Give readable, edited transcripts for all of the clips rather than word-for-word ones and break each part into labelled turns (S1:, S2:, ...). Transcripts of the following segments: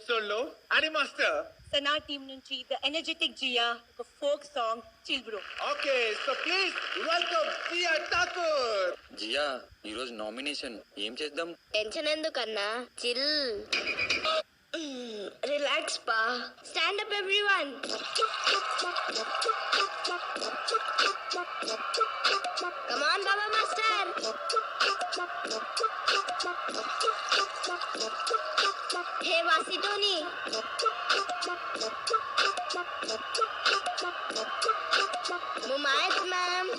S1: Episode లో అని master
S2: Sana team నుంచి ద ఎనర్జెటిక్ జియా ఒక folk song chill bro.
S1: Okay so please welcome Jiya Thakur.
S3: Jiya ఈరోజు నామినేషన్ ఏం చేద్దాం?
S4: టెన్షన్ ఎందుకన్నా, చిల్ రిలాక్స్ పా. Stand up everyone. Come on Baba master. Hey వాసిటోని. Mumaith ma'am.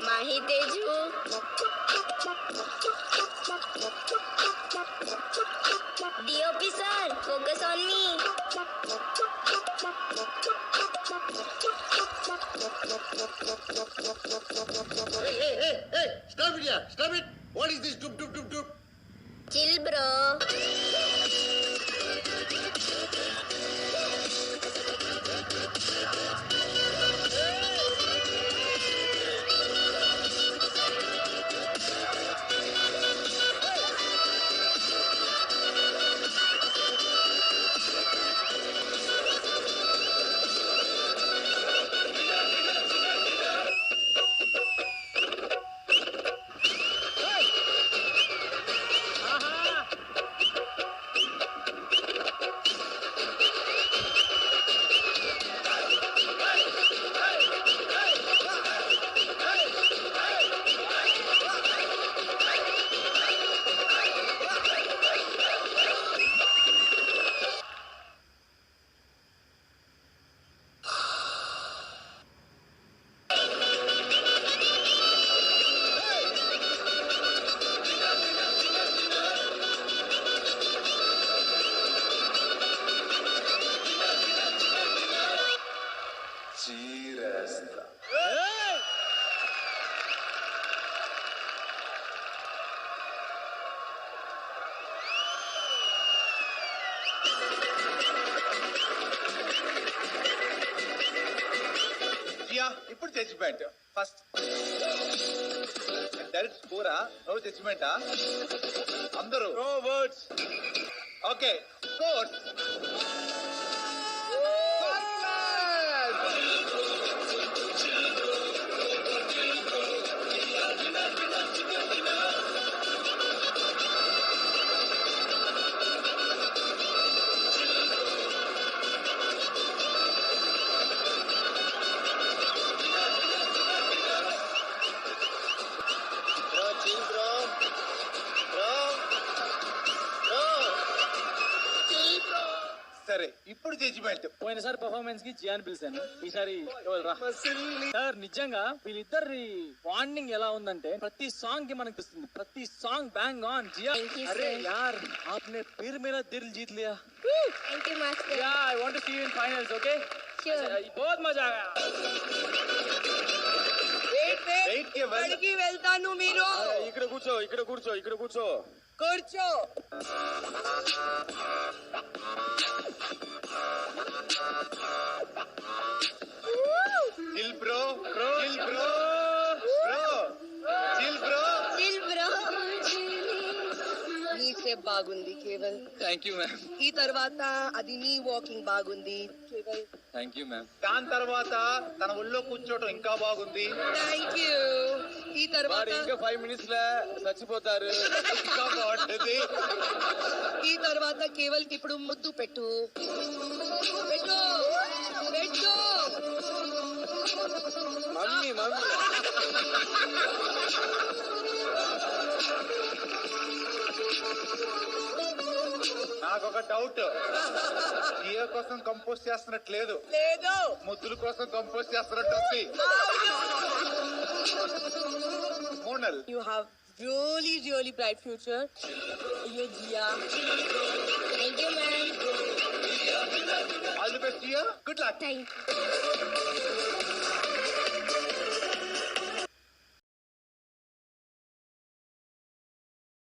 S4: Mahi Teju. DOP sir, focus on me.
S1: Hey, stop it here, stop it. What is this doop doop doop doop?
S4: Chill bro.
S1: ఇప్పుడు judgement first direct స్కోరా no జడ్జిమెంటా అందరూ no words okay score సరే ఇప్పుడు judgement.
S5: పోయినసారి performance కి Gian పిలిచాను, ఈసారి sir నిజంగా వీళ్ళిద్దరి బాండింగ్ ఎలా ఉందంటే ప్రతి సాంగ్ కి మనకు ఇస్తుంది, ప్రతి సాంగ్ బ్యాంగ్ ఆన్. జియా అరే యార్ आपने फिर मेरा दिल जीत लिया.
S4: Thank you master.
S5: Yeah, I want to see you in finals, okay?
S4: Sure.
S5: बहुत मजा आया.
S2: ఎక్కడికి వెళ్తాను మీరు?
S5: ఇక్కడ కూర్చో, ఇక్కడ కూర్చో, ఇక్కడ కూర్చో.
S2: కూర్చో.
S1: Chill bro chill bro bro chill bro
S4: Chill bro.
S2: నీ స్టెప్ బాగుంది కేవల్.
S3: Thank you ma'am.
S2: ఈ తర్వాత అది నీ వాకింగ్ బాగుంది కేవల్.
S3: Thank you ma'am.
S1: దాని తర్వాత తన ఒళ్ళో కూర్చోవటం ఇంకా బాగుంది.
S2: Thank you. ఈ తర్వాత
S5: ఇంకా 5 minutes లో చచ్చిపోతారు.
S1: ఇంకా బాగుంటుంది.
S2: ఈ తర్వాత కేవల్ కి ఇప్పుడు ముద్దు పెట్టు పెట్టు పెట్టు.
S5: మమ్మీ మమ్మీ
S1: నాకు ఒక డౌట్, జియో కోసం కంపోజ్ చేస్తున్నట్లేదు,
S2: లేదు
S1: ముద్దుల కోసం కంపోజ్ చేస్తున్నట్టు ఉంది. Monal
S2: you have really bright future. Yo Jia.
S4: Thank you man.
S1: All the best Jio, good luck.
S4: Thank you.